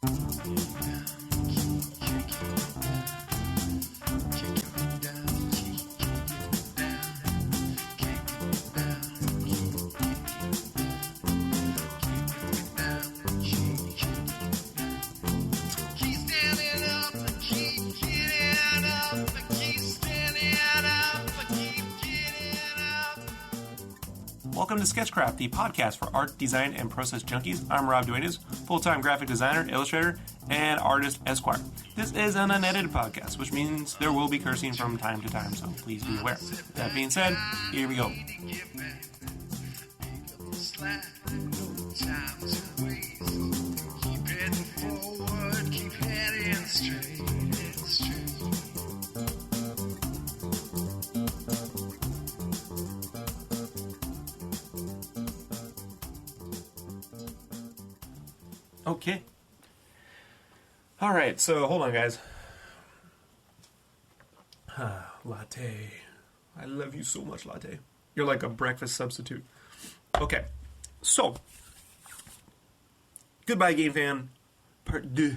Welcome to Skechcraft, the podcast for art, design, and process junkies. I'm Rob Duenas, full-time graphic designer, illustrator, and artist esquire. This is an unedited podcast, which means there will be cursing from time to time, so please be aware. That being said, here we go. Okay. All right, so hold on, guys. Latte. I love you so much, latte. You're like a breakfast substitute. Okay, so goodbye, Gamefan. Part 2.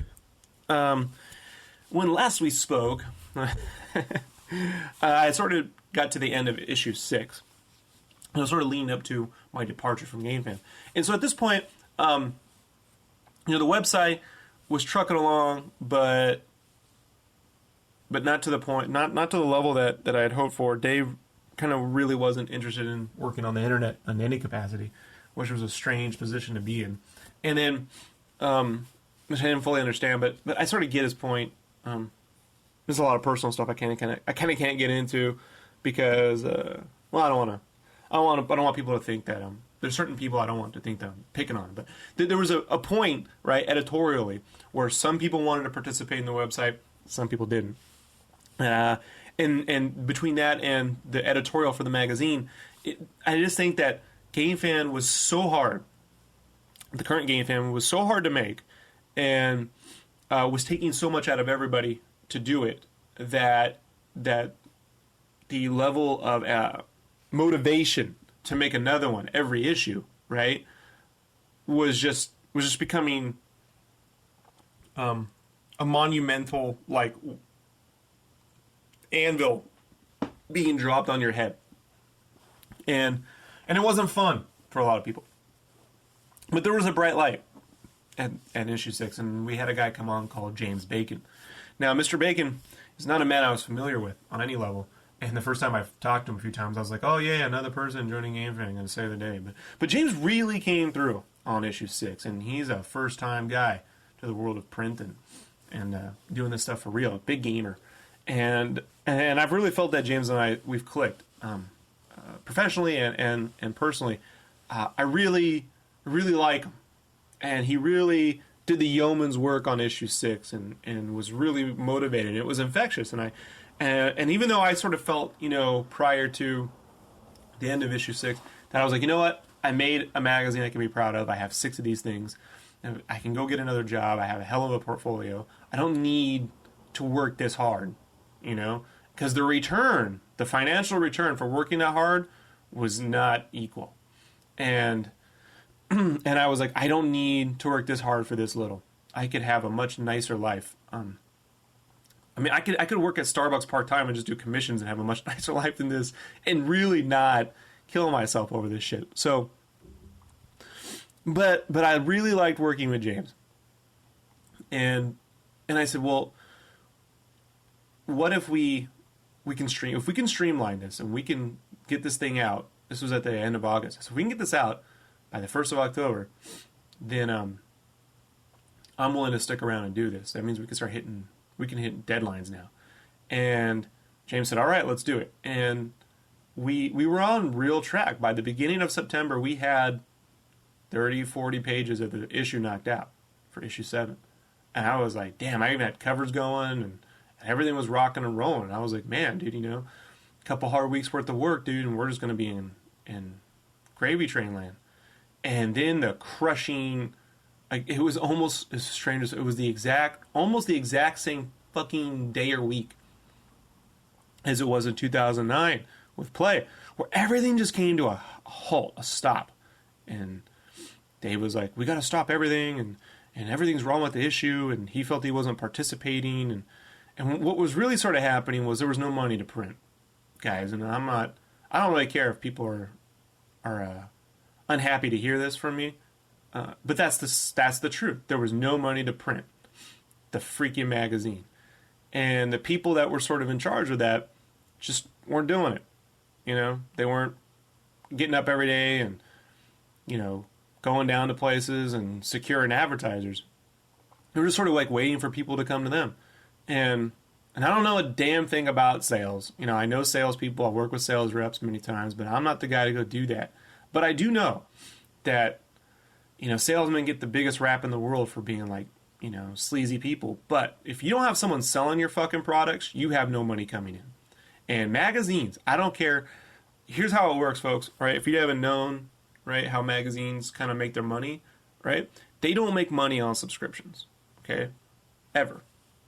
When last we spoke, I sort of got to the end of issue 6. And I was sort of leading up to my departure from Gamefan. And so at this point, the website was trucking along, but not to the point, not to the level that I had hoped for. Dave kind of really wasn't interested in working on the internet in any capacity, which was a strange position to be in. And then, which I didn't fully understand, but I sort of get his point. There's a lot of personal stuff I kind of can't get into because, I don't want people to think that there's certain people I don't want to think that I'm picking on. But there was a point, right, editorially, where some people wanted to participate in the website, some people didn't. And between that and the editorial for the magazine, I just think that Gamefan was so hard. The current Gamefan was so hard to make, and was taking so much out of everybody to do it that the level of motivation to make another one every issue, right, was just becoming a monumental, like, anvil being dropped on your head. And it wasn't fun for a lot of people. But there was a bright light at issue 6, and we had a guy come on called James Bacon. Now, Mr. Bacon is not a man I was familiar with on any level. And the first time I've talked to him a few times, I was like, oh yeah, another person joining Gamefan, going to save the day. But James really came through on issue 6, and he's a first-time guy to the world of print and doing this stuff for real, a big gamer. And I've really felt that James and we've clicked professionally and personally. I really like him, and he really did the yeoman's work on issue 6 and was really motivated. It was infectious, and even though I sort of felt, prior to the end of issue 6, that I was like, you know what? I made a magazine I can be proud of. I have 6 of these things. And I can go get another job. I have a hell of a portfolio. I don't need to work this hard, because the financial return for working that hard was not equal. And I was like, I don't need to work this hard for this little. I could have a much nicer life. I could work at Starbucks part-time and just do commissions and have a much nicer life than this and really not kill myself over this shit. So, but I really liked working with James. And I said, well, what if we can streamline this and we can get this thing out. This was at the end of August. So if we can get this out by the 1st of October, then I'm willing to stick around and do this. That means we can hit deadlines now. And James said, all right, let's do it. And we were on real track. By the beginning of September, we had 30, 40 pages of the issue knocked out for issue 7. And I was like, damn, I even had covers going and everything was rocking and rolling. And I was like, man, dude, a couple hard weeks worth of work, dude, and we're just going to be in gravy train land. And then the crushing, it was almost as strange as it was almost the exact same fucking day or week as it was in 2009 with Play, where everything just came to a halt, a stop. And Dave was like, we got to stop everything. and everything's wrong with the issue, and he felt he wasn't participating, and what was really sort of happening was there was no money to print, guys. And I don't really care if people are unhappy to hear this from me, but that's the truth. There was no money to print the freaking magazine, and the people that were sort of in charge of that just weren't doing it. You know, they weren't getting up every day and, you know, going down to places and securing advertisers. They were just sort of like waiting for people to come to them. And I don't know a damn thing about sales. You know, I know salespeople. I work with sales reps many times, but I'm not the guy to go do that. But I do know that, you know, salesmen get the biggest rap in the world for being like, you know, sleazy people. But if you don't have someone selling your fucking products, you have no money coming in. And magazines, I don't care. Here's how it works, folks. Right? If you haven't known, right, how magazines kind of make their money, right? They don't make money on subscriptions. Okay, ever.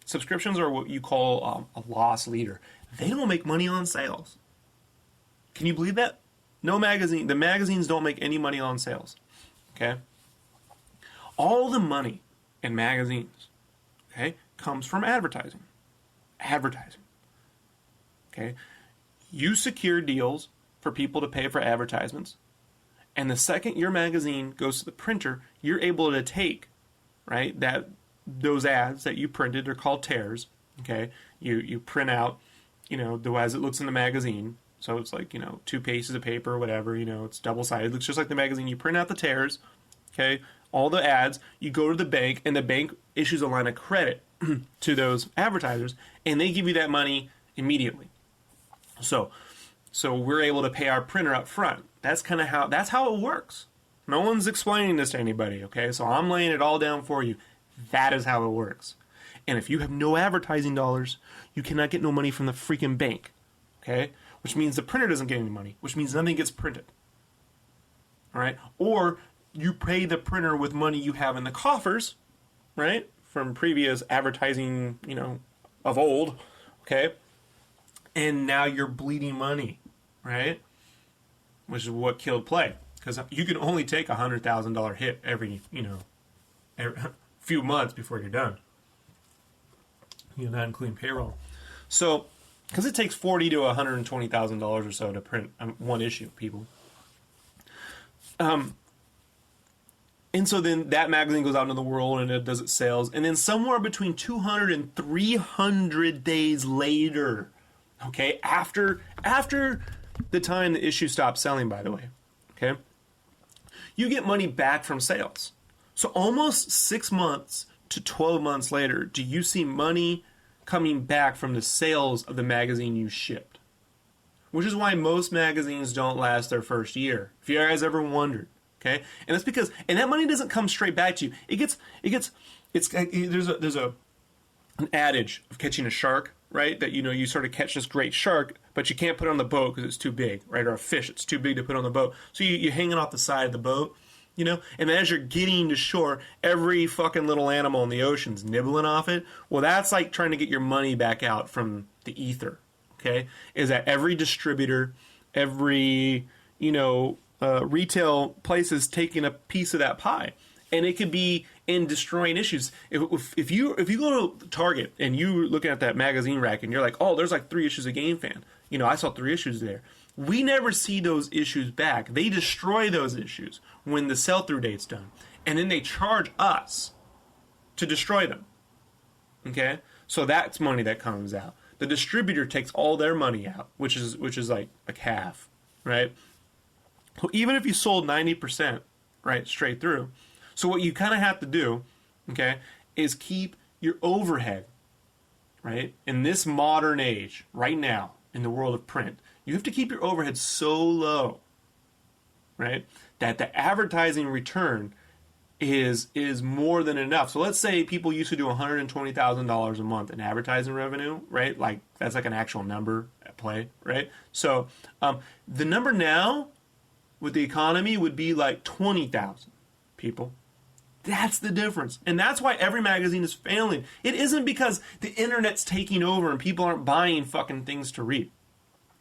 Subscriptions are what you call a loss leader. They don't make money on sales. Can you believe that? No magazine. The magazines don't make any money on sales. Okay. All the money in magazines, okay, comes from advertising. Advertising. Okay. You secure deals for people to pay for advertisements, and the second your magazine goes to the printer, you're able to take, right, those ads that you printed are called tears. Okay. You print out, you know, as it looks in the magazine. So it's like, you know, 2 pieces of paper or whatever, you know, it's double-sided. It looks just like the magazine. You print out the tears, okay, all the ads. You go to the bank, and the bank issues a line of credit to those advertisers, and they give you that money immediately. So we're able to pay our printer up front. That's how it works. No one's explaining this to anybody, okay? So I'm laying it all down for you. That is how it works. And if you have no advertising dollars, you cannot get no money from the freaking bank, okay? Which means the printer doesn't get any money, which means nothing gets printed. All right? Or you pay the printer with money you have in the coffers, right? From previous advertising, you know, of old, okay? And now you're bleeding money, right? Which is what killed Play. Because you can only take a $100,000 hit every few months before you're done. You know, not including payroll. So, because it takes $40,000 to $120,000 or so to print one issue, people. And so then that magazine goes out into the world and it does its sales. And then somewhere between 200 and 300 days later, okay, after the time the issue stops selling, by the way, okay, you get money back from sales. So almost 6 months to 12 months later, do you see money coming back from the sales of the magazine you shipped? Which is why most magazines don't last their first year. If you guys ever wondered, okay? And that's because, and that money doesn't come straight back to you. There's an adage of catching a shark, right? That, you know, you sort of catch this great shark, but you can't put it on the boat because it's too big, right? Or a fish, it's too big to put on the boat. So you hang it off the side of the boat, you know? And as you're getting to shore, every fucking little animal in the ocean's nibbling off it. Well, that's like trying to get your money back out from the ether, okay? Is that every distributor, every, you know, retail place is taking a piece of that pie. And it could be in destroying issues. If you go to Target and you're looking at that magazine rack and you're like, oh, there's like 3 issues of Gamefan. You know, I saw 3 issues there. We never see those issues back. They destroy those issues when the sell-through date's done. And then they charge us to destroy them. Okay? So that's money that comes out. The distributor takes all their money out, which is like half, right? So even if you sold 90%, right, straight through, so what you kind of have to do, okay, is keep your overhead, right? In this modern age, right now, in the world of print, you have to keep your overhead so low, right, that the advertising return is more than enough. So let's say people used to do $120,000 a month in advertising revenue, right? Like that's like an actual number at Play, right? So the number now with the economy would be like 20,000 people. That's the difference. And that's why every magazine is failing. It isn't because the internet's taking over and people aren't buying fucking things to read.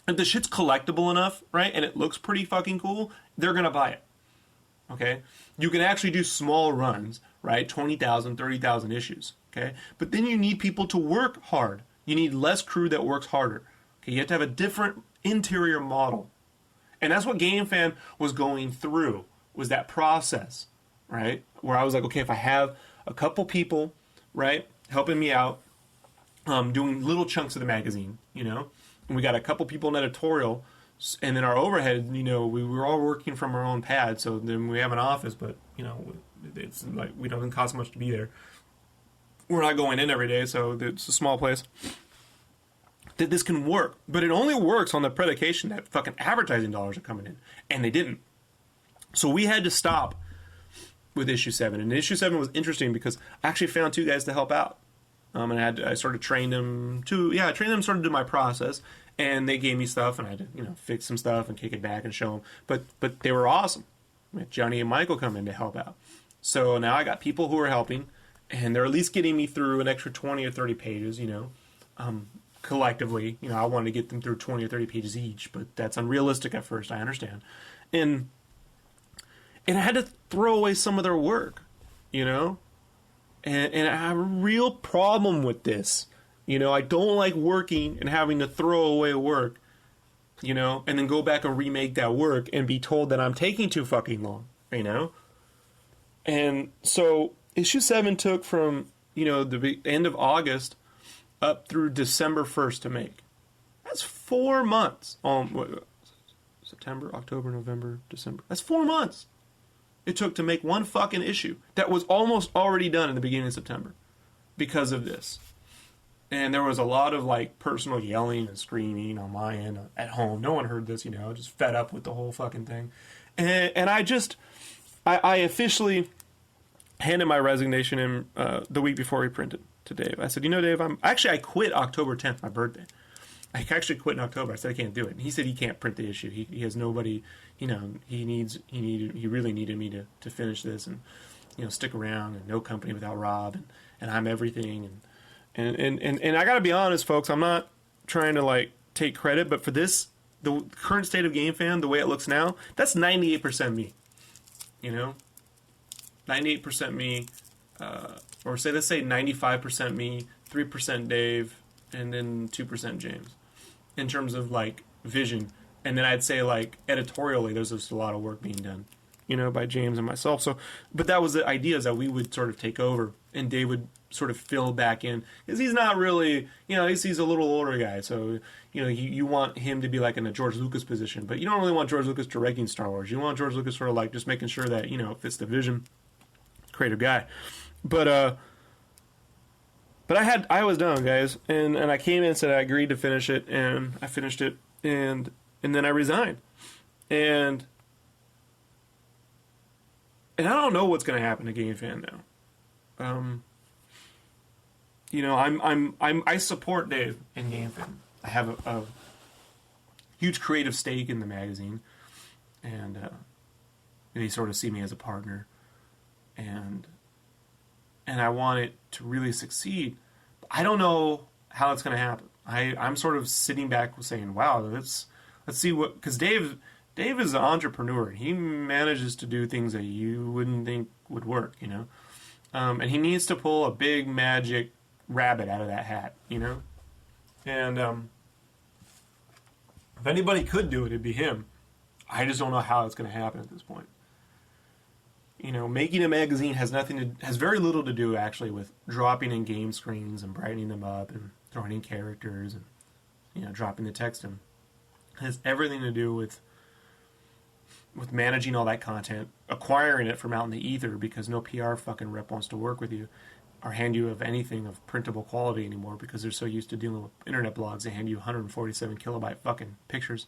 If the shit's collectible enough, right, and it looks pretty fucking cool, they're going to buy it. Okay? You can actually do small runs, right? 20,000, 30,000 issues, okay? But then you need people to work hard. You need less crew that works harder. Okay, you have to have a different interior model. And that's what Gamefan was going through, was that process, right? Where I was like, okay, if I have a couple people, right, helping me out, doing little chunks of the magazine, you know, and we got a couple people in editorial, and then our overhead, you know, we were all working from our own pad, so then we have an office, but, you know, it's like, we don't cost much to be there. We're not going in every day, so it's a small place. That this can work, but it only works on the predication that fucking advertising dollars are coming in, and they didn't. So we had to stop with issue 7, and issue 7 was interesting because I actually found 2 guys to help out, and I sort of trained them sort of to my process, and they gave me stuff, and I had to, you know, fix some stuff and kick it back and show them, but they were awesome. We had Johnny and Michael come in to help out, so now I got people who are helping, and they're at least getting me through an extra 20 or 30 pages, you know, collectively. You know, I wanted to get them through 20 or 30 pages each, but that's unrealistic at first, I understand. And I had to throw away some of their work, you know? And I have a real problem with this. You know, I don't like working and having to throw away work, you know, and then go back and remake that work and be told that I'm taking too fucking long, you know? And so issue 7 took from, you know, the end of August up through December 1st to make. That's 4 months. September, October, November, December. That's 4 months it took to make one fucking issue that was almost already done in the beginning of September because of this. And there was a lot of, like, personal yelling and screaming on my end at home. No one heard this, you know, just fed up with the whole fucking thing. And I officially handed my resignation in the week before we printed to Dave. I said, you know, Dave, I quit October 10th, my birthday. I actually quit in October. I said I can't do it. And he said he can't print the issue. He has nobody, you know, he really needed me to finish this and, you know, stick around, and no company without Rob, and I'm everything. And I gotta be honest, folks, I'm not trying to, like, take credit, but for this, the current state of Gamefan, the way it looks now, that's 98% me. You know? 98% me, or let's say 95% me, 3% Dave, and then 2% James, in terms of, like, vision. And then I'd say, like, editorially, there's just a lot of work being done, you know, by James and myself. So, but that was the idea, is that we would sort of take over, and Dave would sort of fill back in, because he's not really, you know, he's a little older guy, so, you know, you want him to be like in a George Lucas position, but you don't really want George Lucas directing Star Wars. You want George Lucas sort of like just making sure that, you know, it fits the vision. Creative guy. But I was done, guys, and I came in and said I agreed to finish it, and I finished it, and then I resigned, and I don't know what's going to happen to Gamefan now. You know, I support Dave in Gamefan. I have a huge creative stake in the magazine, and they sort of see me as a partner, and I want it to really succeed. I don't know how it's going to happen. I'm sort of sitting back saying, wow, let's see what, because Dave is an entrepreneur. He manages to do things that you wouldn't think would work, you know, and he needs to pull a big magic rabbit out of that hat, you know, and if anybody could do it, it'd be him. I just don't know how it's going to happen at this point. You know, making a magazine has very little to do actually with dropping in game screens and brightening them up and throwing in characters and, you know, dropping the text in. It has everything to do with managing all that content, acquiring it from out in the ether, because no PR fucking rep wants to work with you or hand you of anything of printable quality anymore, because they're so used to dealing with internet blogs. They hand you 147 kilobyte fucking pictures.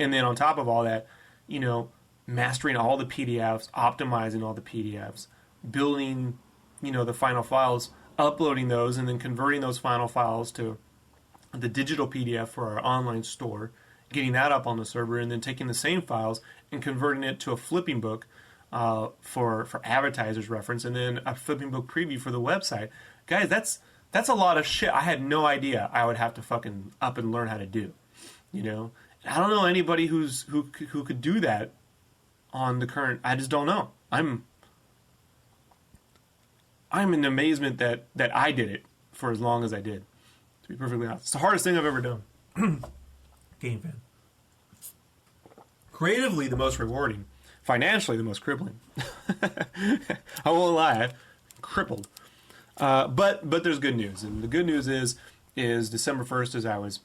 And then on top of all that, you know, mastering all the PDFs, optimizing all the PDFs, building, you know, the final files, uploading those, and then converting those final files to the digital PDF for our online store, getting that up on the server, and then taking the same files and converting it to a flipping book for advertisers' reference, and then a flipping book preview for the website. Guys, that's a lot of shit I had no idea I would have to fucking up and learn how to do. You know, I don't know anybody who could do that on the current. I just don't know. I'm in amazement that I did it for as long as I did. To be perfectly honest, it's the hardest thing I've ever done. Gamefan. Creatively, the most rewarding. Financially, the most crippling. I won't lie, I'm crippled. But there's good news, and the good news is December 1st, as I was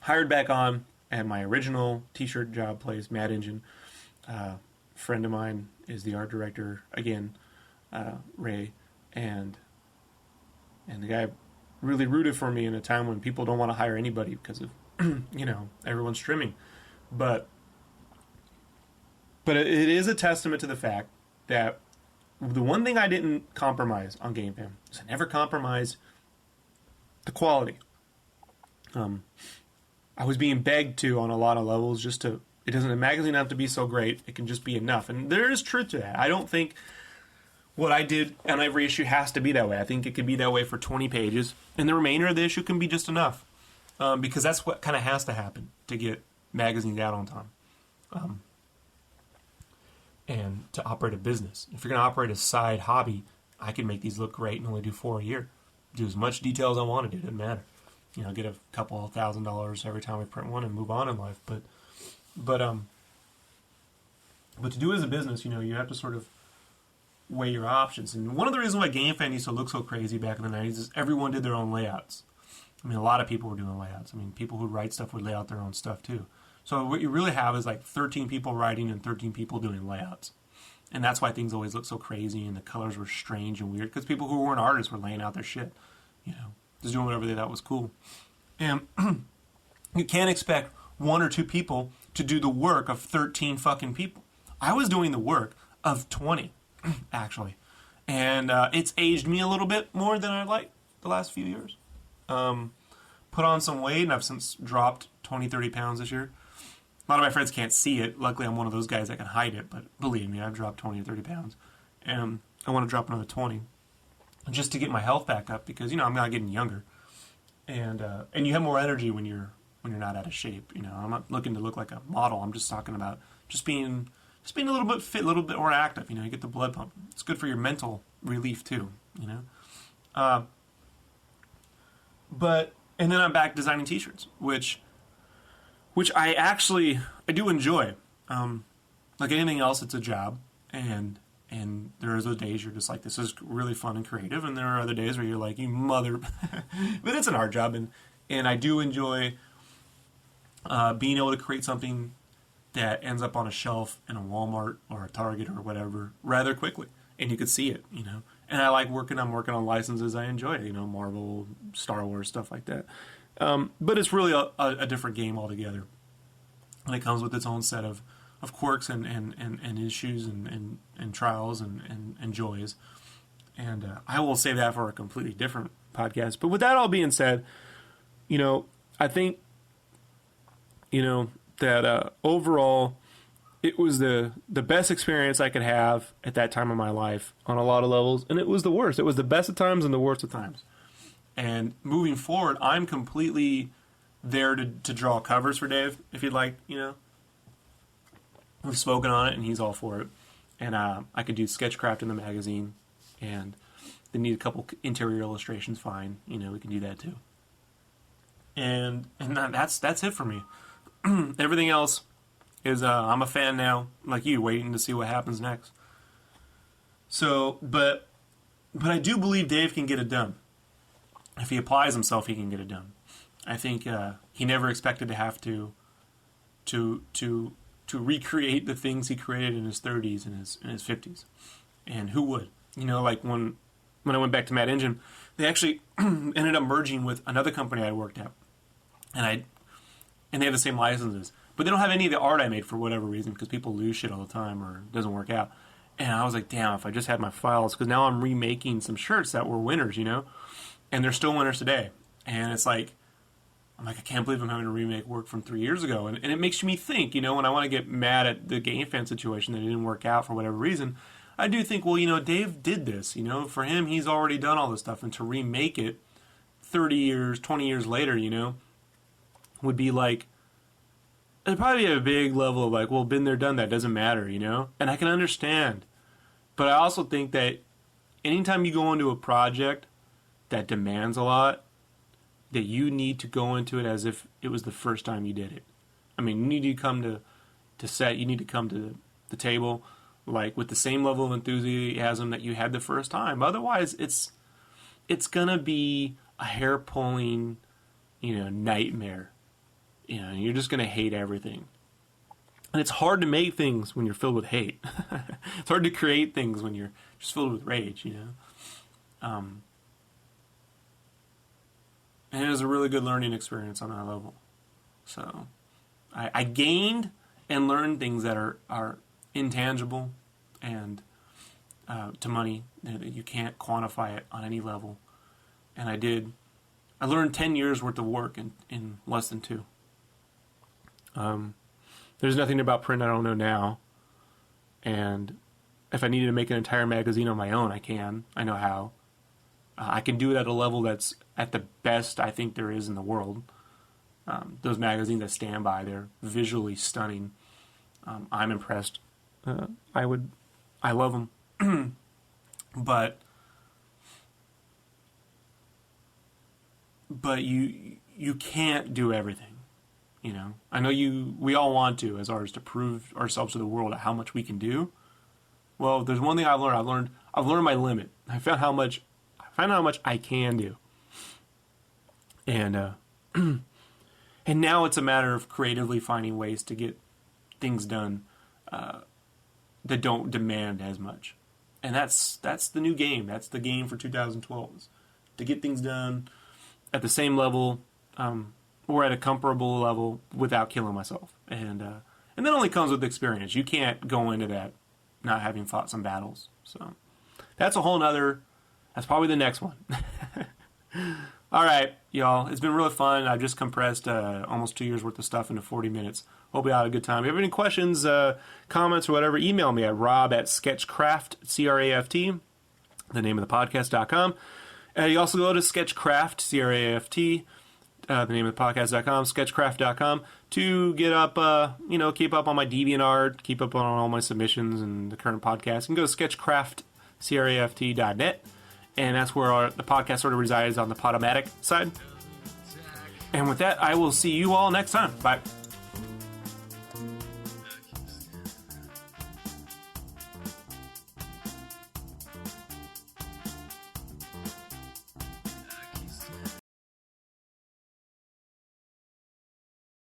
hired back on at my original t-shirt job place, Mad Engine. Friend of mine is the art director again, Ray, and the guy really rooted for me in a time when people don't want to hire anybody because of everyone's trimming, but it is a testament to the fact that the one thing I didn't compromise on Gamefan is I never compromised the quality. I was being begged to on a lot of levels just to. The magazine doesn't have to be so great. It can just be enough. And there is truth to that. I don't think what I did on every issue has to be that way. I think it could be that way for 20 pages. And the remainder of the issue can be just enough. Because that's what kind of has to happen to get magazines out on time. And to operate a business. If you're going to operate a side hobby, I can make these look great and only do 4 a year. Do as much detail as I want to do. It doesn't matter. Get a couple of $1,000 every time we print one and move on in life. But to do it as a business, you have to sort of weigh your options. And one of the reasons why Gamefan used to look so crazy back in the 90s is everyone did their own layouts. I mean, a lot of people were doing layouts. I mean, people who write stuff would lay out their own stuff too. So what you really have is like 13 people writing and 13 people doing layouts. And that's why things always look so crazy and the colors were strange and weird, because people who weren't artists were laying out their shit, just doing whatever they thought was cool. And you can't expect 1 or 2 people to do the work of 13 fucking people. I was doing the work of 20, actually. And it's aged me a little bit more than I like the last few years. Put on some weight, and I've since dropped 20, 30 pounds this year. A lot of my friends can't see it. Luckily, I'm one of those guys that can hide it. But believe me, I've dropped 20 or 30 pounds. And I want to drop another 20 just to get my health back up because, I'm not getting younger. And you have more energy when you're not out of shape. I'm not looking to look like a model. I'm just talking about just being a little bit fit, a little bit more active. You get the blood pumping. It's good for your mental relief too. And then I'm back designing T-shirts, which I do enjoy. Like anything else, it's a job, and there are those days you're just like, this is really fun and creative, and there are other days where you're like, you mother. But it's an art job, and I do enjoy being able to create something that ends up on a shelf in a Walmart or a Target or whatever rather quickly, and you could see it, And I like working on licenses I enjoy, Marvel, Star Wars, stuff like that. But it's really a different game altogether. And it comes with its own set of quirks and issues and trials and joys. And I will save that for a completely different podcast. But with that all being said, I think, that overall it was the best experience I could have at that time of my life on a lot of levels. And it was the worst. It was the best of times and the worst of times. And moving forward, I'm completely there to draw covers for Dave, if you'd like, We've spoken on it, and he's all for it. And I could do Skechcraft in the magazine, and they need a couple interior illustrations, fine. We can do that too. And that's it for me. Everything else is I'm a fan now, like you, waiting to see what happens next. So, but I do believe Dave can get it done. If he applies himself, he can get it done. I think he never expected to have to recreate the things he created in his 30s and his 50s. And who would? Like when I went back to Mad Engine, they actually ended up merging with another company I worked at. And they have the same licenses. But they don't have any of the art I made for whatever reason, because people lose shit all the time or it doesn't work out. And I was like, damn, if I just had my files, because now I'm remaking some shirts that were winners, and they're still winners today. And it's like, I can't believe I'm having to remake work from 3 years ago. And it makes me think, when I want to get mad at the Gamefan situation that it didn't work out for whatever reason, I do think, well, Dave did this, for him, he's already done all this stuff. And to remake it 30 years, 20 years later, would be like, it'd probably be a big level of like, well, been there, done that, doesn't matter, And I can understand. But I also think that anytime you go into a project that demands a lot, that you need to go into it as if it was the first time you did it. I mean, you need to come to set, you need to come to the table like with the same level of enthusiasm that you had the first time. Otherwise, it's gonna be a hair-pulling, nightmare. You're just gonna hate everything. And it's hard to make things when you're filled with hate. It's hard to create things when you're just filled with rage, And it was a really good learning experience on that level. So I gained and learned things that are intangible and to money. That you can't quantify it on any level. And I learned 10 years worth of work in less than 2. There's nothing about print I don't know now. And if I needed to make an entire magazine on my own, I can. I know how. I can do it at a level that's at the best I think there is in the world. Those magazines that stand by, they're visually stunning. I'm impressed. I love them. But you can't do everything. I know we all want to, as artists, to prove ourselves to the world at how much we can do. Well, there's one thing I've learned. I've learned my limit. I found how much I can do. And and now it's a matter of creatively finding ways to get things done that don't demand as much. And that's the new game. That's the game for 2012. Is to get things done at the same level or at a comparable level without killing myself. And that only comes with experience. You can't go into that not having fought some battles. So that's a whole nother. That's probably the next one. All right, y'all. It's been really fun. I've just compressed almost 2 years worth of stuff into 40 minutes. Hope you had a good time. If you have any questions, comments, or whatever, email me at rob@sketchcraft, C-R-A-F-T, the name of the podcast.com. You also go to Skechcraft, C-R-A-F-T, the name of the podcast.com, sketchcraft.com, to get up, keep up on my DeviantArt, keep up on all my submissions and the current podcast. You can go to Skechcraft, C-R-A-F-T.net. And that's where the podcast sort of resides on the Podomatic side. And with that, I will see you all next time. Bye.